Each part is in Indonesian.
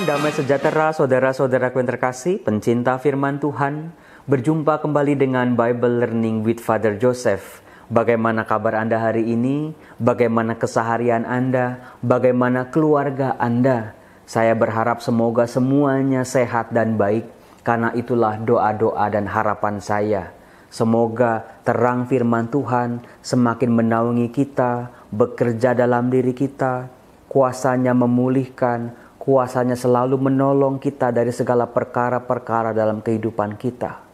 damai sejahtera saudara-saudaraku yang terkasih, pencinta firman Tuhan. Berjumpa kembali dengan Bible Learning with Father Joseph. Bagaimana kabar Anda hari ini? Bagaimana keseharian Anda? Bagaimana keluarga Anda? Saya berharap semoga semuanya sehat dan baik, karena itulah doa-doa dan harapan saya. Semoga terang firman Tuhan semakin menaungi kita, bekerja dalam diri kita, kuasanya memulihkan, kuasanya selalu menolong kita dari segala perkara-perkara dalam kehidupan kita.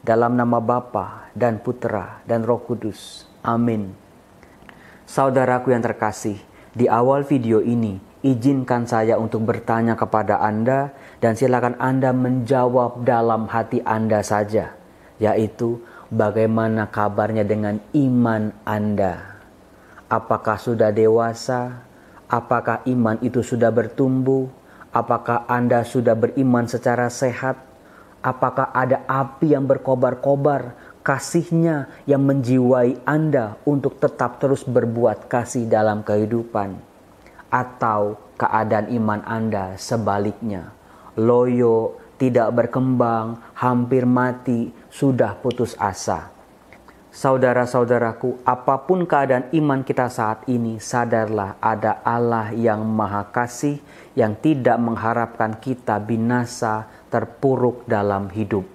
Dalam nama Bapa dan Putra dan Roh Kudus. Amin. Saudaraku yang terkasih, di awal video ini, izinkan saya untuk bertanya kepada Anda dan silakan Anda menjawab dalam hati Anda saja, yaitu bagaimana kabarnya dengan iman Anda? Apakah sudah dewasa? Apakah iman itu sudah bertumbuh? Apakah Anda sudah beriman secara sehat? Apakah ada api yang berkobar-kobar, kasihnya yang menjiwai Anda untuk tetap terus berbuat kasih dalam kehidupan? Atau keadaan iman Anda sebaliknya, loyo, tidak berkembang, hampir mati, sudah putus asa? Saudara-saudaraku, apapun keadaan iman kita saat ini, sadarlah ada Allah yang Maha Kasih, yang tidak mengharapkan kita binasa, terpuruk dalam hidup.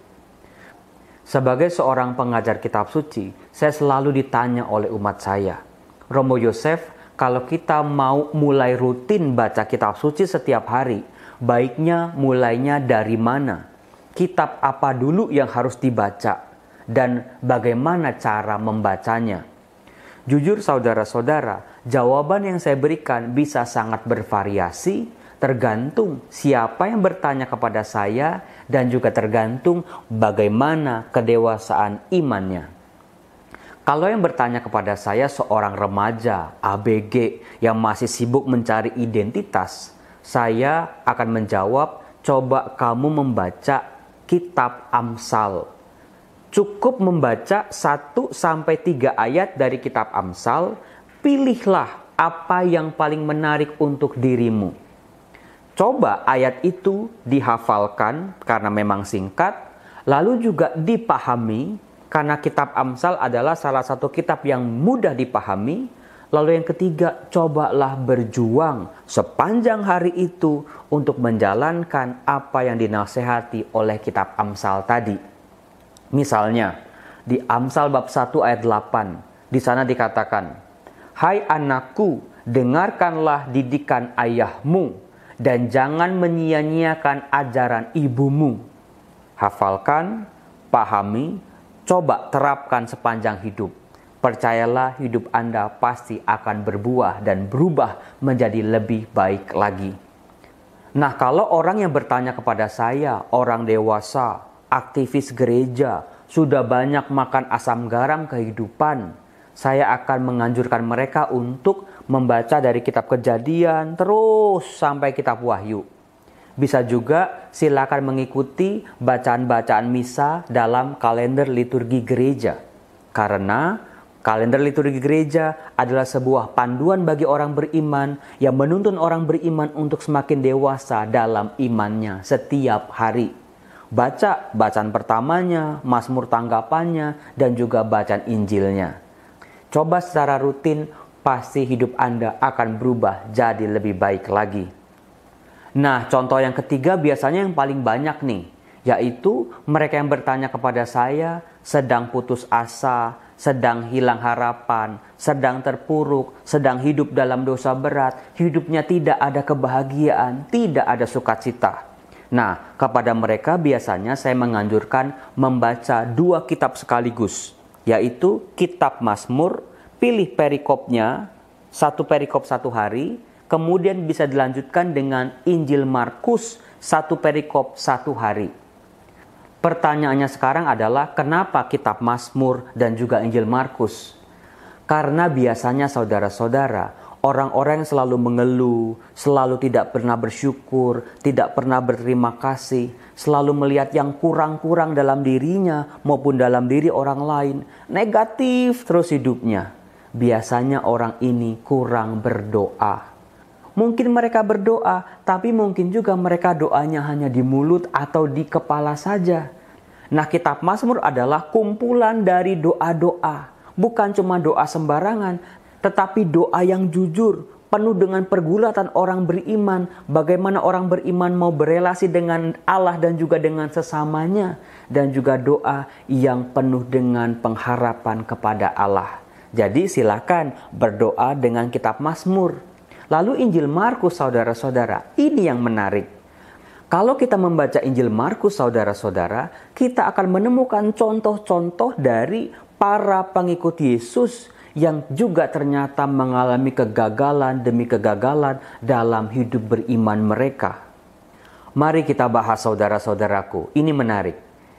Sebagai seorang pengajar kitab suci, saya selalu ditanya oleh umat saya, Romo Yosef, kalau kita mau mulai rutin baca kitab suci setiap hari, baiknya mulainya dari mana? Kitab apa dulu yang harus dibaca? Dan bagaimana cara membacanya? Jujur saudara-saudara, jawaban yang saya berikan bisa sangat bervariasi, tergantung siapa yang bertanya kepada saya dan juga tergantung bagaimana kedewasaan imannya. Kalau yang bertanya kepada saya seorang remaja, ABG yang masih sibuk mencari identitas, saya akan menjawab, coba kamu membaca kitab Amsal. Cukup membaca 1-3 ayat dari kitab Amsal, pilihlah apa yang paling menarik untuk dirimu. Coba ayat itu dihafalkan karena memang singkat, lalu juga dipahami karena kitab Amsal adalah salah satu kitab yang mudah dipahami. Lalu yang ketiga, cobalah berjuang sepanjang hari itu untuk menjalankan apa yang dinasehati oleh kitab Amsal tadi. Misalnya, di Amsal bab 1 ayat 8, di sana dikatakan, "Hai anakku, dengarkanlah didikan ayahmu, dan jangan menyia-nyiakan ajaran ibumu." Hafalkan, pahami, coba terapkan sepanjang hidup. Percayalah hidup Anda pasti akan berbuah dan berubah menjadi lebih baik lagi. Nah, kalau orang yang bertanya kepada saya, orang dewasa, aktivis gereja, sudah banyak makan asam garam kehidupan, saya akan menganjurkan mereka untuk membaca dari kitab Kejadian terus sampai kitab Wahyu. Bisa juga silakan mengikuti bacaan-bacaan misa dalam kalender liturgi gereja. Karena kalender liturgi gereja adalah sebuah panduan bagi orang beriman yang menuntun orang beriman untuk semakin dewasa dalam imannya setiap hari. Baca bacaan pertamanya, Mazmur tanggapannya, dan juga bacaan Injilnya. Coba secara rutin, pasti hidup Anda akan berubah jadi lebih baik lagi. Nah, contoh yang ketiga biasanya yang paling banyak nih, yaitu mereka yang bertanya kepada saya sedang putus asa, sedang hilang harapan, sedang terpuruk, sedang hidup dalam dosa berat, hidupnya tidak ada kebahagiaan, tidak ada sukacita. Nah, kepada mereka biasanya saya menganjurkan membaca 2 kitab sekaligus, yaitu kitab Mazmur, pilih perikopnya, 1 perikop 1 hari, kemudian bisa dilanjutkan dengan Injil Markus, 1 perikop 1 hari. Pertanyaannya sekarang adalah kenapa kitab Mazmur dan juga Injil Markus? Karena biasanya saudara-saudara, orang-orang yang selalu mengeluh, selalu tidak pernah bersyukur, tidak pernah berterima kasih, selalu melihat yang kurang-kurang dalam dirinya maupun dalam diri orang lain, negatif terus hidupnya. Biasanya orang ini kurang berdoa. Mungkin mereka berdoa, tapi mungkin juga mereka doanya hanya di mulut atau di kepala saja. Nah, kitab Mazmur adalah kumpulan dari doa-doa. Bukan cuma doa sembarangan, tetapi doa yang jujur, penuh dengan pergulatan orang beriman. Bagaimana orang beriman mau berelasi dengan Allah dan juga dengan sesamanya. Dan juga doa yang penuh dengan pengharapan kepada Allah. Jadi silakan berdoa dengan kitab Mazmur. Lalu Injil Markus, saudara-saudara, ini yang menarik. Kalau kita membaca Injil Markus, saudara-saudara, kita akan menemukan contoh-contoh dari para pengikut Yesus yang juga ternyata mengalami kegagalan demi kegagalan dalam hidup beriman mereka. Mari kita bahas, saudara-saudaraku, ini menarik.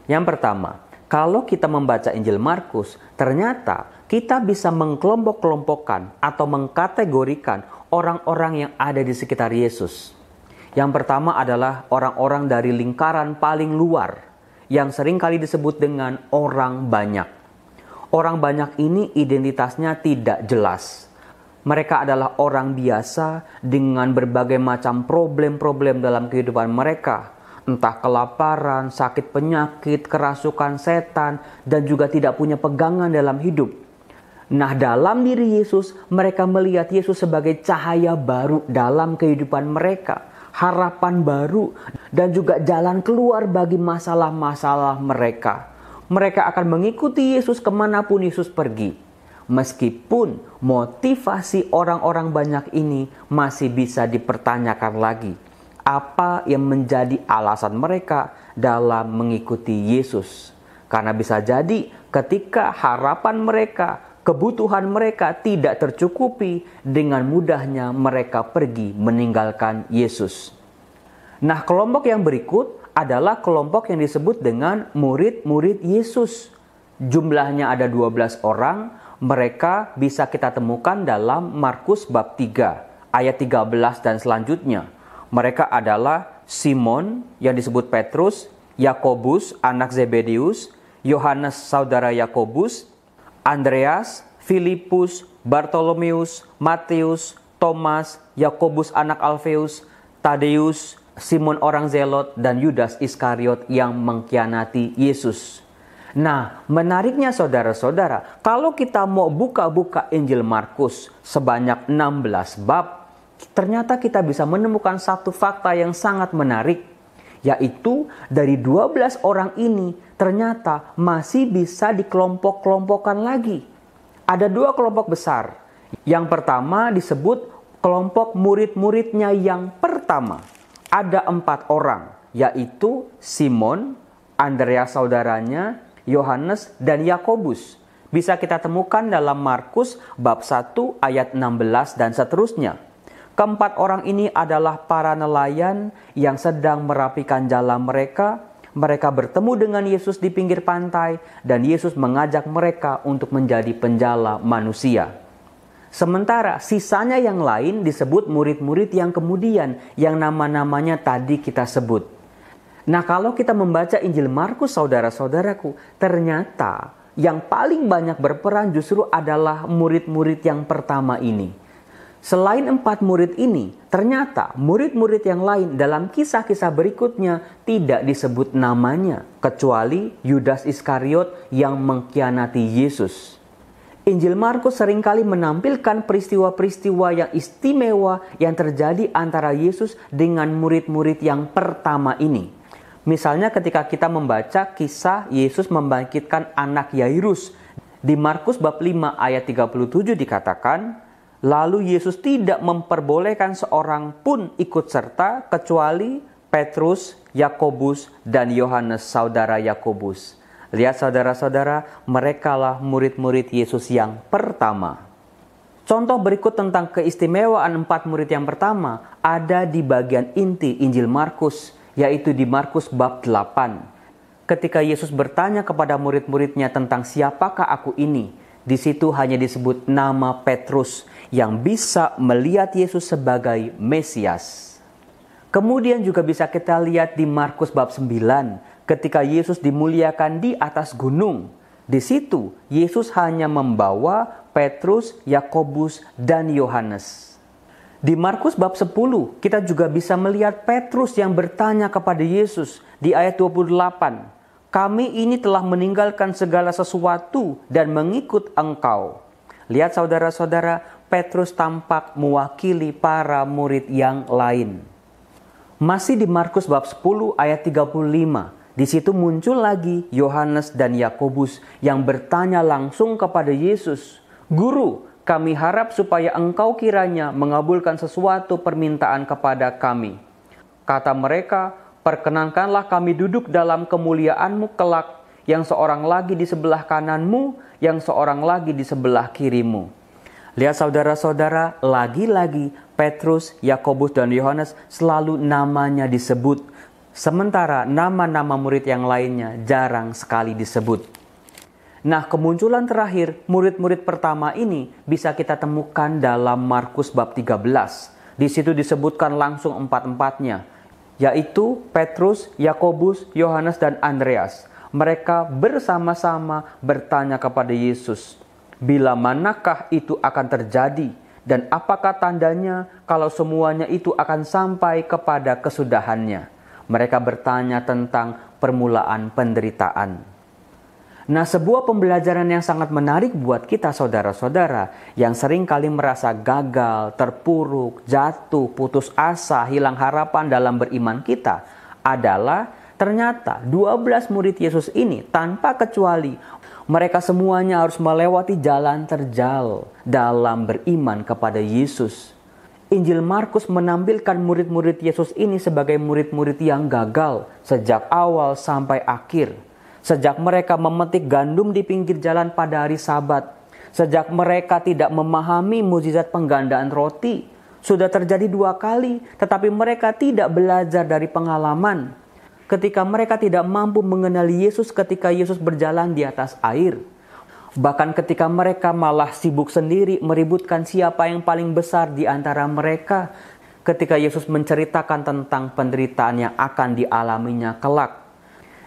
Yang pertama, kalau kita membaca Injil Markus, ternyata kita bisa mengkelompok-kelompokkan atau mengkategorikan orang-orang yang ada di sekitar Yesus. Yang pertama adalah orang-orang dari lingkaran paling luar, yang seringkali disebut dengan orang banyak. Orang banyak ini identitasnya tidak jelas. Mereka adalah orang biasa dengan berbagai macam problem-problem dalam kehidupan mereka. Entah kelaparan, sakit penyakit, kerasukan setan, dan juga tidak punya pegangan dalam hidup. Nah, dalam diri Yesus, mereka melihat Yesus sebagai cahaya baru dalam kehidupan mereka. Harapan baru dan juga jalan keluar bagi masalah-masalah mereka. Mereka akan mengikuti Yesus kemanapun Yesus pergi. Meskipun motivasi orang-orang banyak ini masih bisa dipertanyakan lagi. Apa yang menjadi alasan mereka dalam mengikuti Yesus? Karena bisa jadi ketika harapan mereka, kebutuhan mereka tidak tercukupi, dengan mudahnya mereka pergi meninggalkan Yesus. Nah, kelompok yang berikut adalah kelompok yang disebut dengan murid-murid Yesus. Jumlahnya ada 12 orang. Mereka bisa kita temukan dalam Markus bab 3 ayat 13 dan selanjutnya. Mereka adalah Simon yang disebut Petrus, Yakobus anak Zebedeus, Yohanes saudara Yakobus, Andreas, Filipus, Bartolomeus, Matius, Thomas, Yakobus anak Alfeus, Tadeus, Simon orang Zelot, dan Yudas Iskariot yang mengkhianati Yesus. Nah, menariknya saudara-saudara, kalau kita mau buka-buka Injil Markus sebanyak 16 bab, ternyata kita bisa menemukan satu fakta yang sangat menarik, yaitu dari 12 orang ini ternyata masih bisa dikelompok-kelompokkan lagi. Ada dua kelompok besar. Yang pertama disebut kelompok murid-muridnya yang pertama. Ada 4 orang, yaitu Simon, Andreas saudaranya, Yohanes, dan Yakobus. Bisa kita temukan dalam Markus bab 1 ayat 16 dan seterusnya. Keempat orang ini adalah para nelayan yang sedang merapikan jala mereka. Mereka bertemu dengan Yesus di pinggir pantai dan Yesus mengajak mereka untuk menjadi penjala manusia. Sementara sisanya yang lain disebut murid-murid yang kemudian, yang nama-namanya tadi kita sebut. Nah, kalau kita membaca Injil Markus, saudara-saudaraku, ternyata yang paling banyak berperan justru adalah murid-murid yang pertama ini. Selain 4 murid ini, ternyata murid-murid yang lain dalam kisah-kisah berikutnya tidak disebut namanya, kecuali Yudas Iskariot yang mengkhianati Yesus. Injil Markus seringkali menampilkan peristiwa-peristiwa yang istimewa yang terjadi antara Yesus dengan murid-murid yang pertama ini. Misalnya ketika kita membaca kisah Yesus membangkitkan anak Yairus. Di Markus bab 5 ayat 37 dikatakan, lalu Yesus tidak memperbolehkan seorang pun ikut serta kecuali Petrus, Yakobus, dan Yohanes saudara Yakobus. Lihat saudara-saudara, merekalah murid-murid Yesus yang pertama. Contoh berikut tentang keistimewaan 4 murid yang pertama ada di bagian inti Injil Markus, yaitu di Markus bab 8. Ketika Yesus bertanya kepada murid-muridnya tentang siapakah aku ini, di situ hanya disebut nama Petrus yang bisa melihat Yesus sebagai Mesias. Kemudian juga bisa kita lihat di Markus bab 9. Ketika Yesus dimuliakan di atas gunung, di situ Yesus hanya membawa Petrus, Yakobus, dan Yohanes. Di Markus bab 10, kita juga bisa melihat Petrus yang bertanya kepada Yesus di ayat 28. Kami ini telah meninggalkan segala sesuatu dan mengikut Engkau. Lihat saudara-saudara, Petrus tampak mewakili para murid yang lain. Masih di Markus bab 10 ayat 35, di situ muncul lagi Yohanes dan Yakobus yang bertanya langsung kepada Yesus, Guru, kami harap supaya Engkau kiranya mengabulkan sesuatu permintaan kepada kami. Kata mereka, perkenankanlah kami duduk dalam kemuliaan-Mu kelak, yang seorang lagi di sebelah kanan-Mu, yang seorang lagi di sebelah kiri-Mu. Lihat saudara-saudara, lagi-lagi Petrus, Yakobus, dan Yohanes selalu namanya disebut. Sementara nama-nama murid yang lainnya jarang sekali disebut. Nah, kemunculan terakhir murid-murid pertama ini bisa kita temukan dalam Markus bab 13. Di situ disebutkan langsung empat-empatnya, yaitu Petrus, Yakobus, Yohanes, dan Andreas. Mereka bersama-sama bertanya kepada Yesus, bila manakah itu akan terjadi dan apakah tandanya kalau semuanya itu akan sampai kepada kesudahannya. Mereka bertanya tentang permulaan penderitaan. Nah, sebuah pembelajaran yang sangat menarik buat kita saudara-saudara yang sering kali merasa gagal, terpuruk, jatuh, putus asa, hilang harapan dalam beriman kita adalah ternyata 12 murid Yesus ini tanpa kecuali mereka semuanya harus melewati jalan terjal dalam beriman kepada Yesus. Injil Markus menampilkan murid-murid Yesus ini sebagai murid-murid yang gagal sejak awal sampai akhir. Sejak mereka memetik gandum di pinggir jalan pada hari Sabat. Sejak mereka tidak memahami mukjizat penggandaan roti. Sudah terjadi 2 kali, tetapi mereka tidak belajar dari pengalaman. Ketika mereka tidak mampu mengenali Yesus ketika Yesus berjalan di atas air. Bahkan ketika mereka malah sibuk sendiri meributkan siapa yang paling besar di antara mereka. Ketika Yesus menceritakan tentang penderitaan yang akan dialaminya kelak.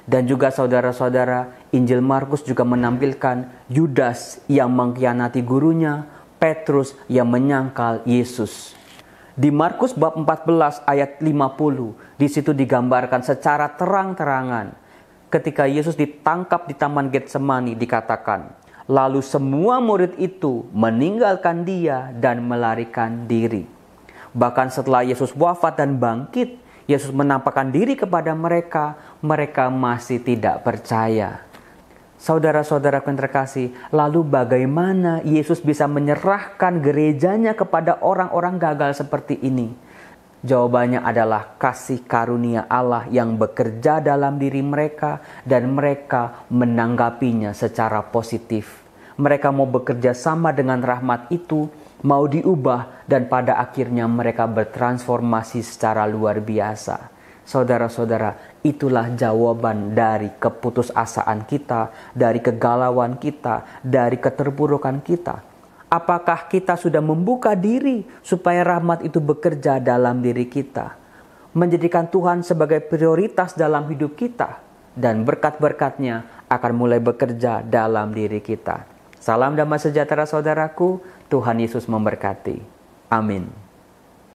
Dan juga saudara-saudara, Injil Markus juga menampilkan Yudas yang mengkhianati gurunya, Petrus yang menyangkal Yesus. Di Markus bab 14 ayat 50, di situ digambarkan secara terang-terangan. Ketika Yesus ditangkap di Taman Getsemani dikatakan, lalu semua murid itu meninggalkan dia dan melarikan diri. Bahkan setelah Yesus wafat dan bangkit, Yesus menampakkan diri kepada mereka, mereka masih tidak percaya. Saudara-saudara yang terkasih, lalu bagaimana Yesus bisa menyerahkan gerejanya kepada orang-orang gagal seperti ini? Jawabannya adalah kasih karunia Allah yang bekerja dalam diri mereka dan mereka menanggapinya secara positif. Mereka mau bekerja sama dengan rahmat itu, mau diubah, dan pada akhirnya mereka bertransformasi secara luar biasa. Saudara-saudara, itulah jawaban dari keputusasaan kita, dari kegalauan kita, dari keterpurukan kita. Apakah kita sudah membuka diri supaya rahmat itu bekerja dalam diri kita? Menjadikan Tuhan sebagai prioritas dalam hidup kita. Dan berkat-berkatnya akan mulai bekerja dalam diri kita. Salam damai sejahtera saudaraku, Tuhan Yesus memberkati. Amin.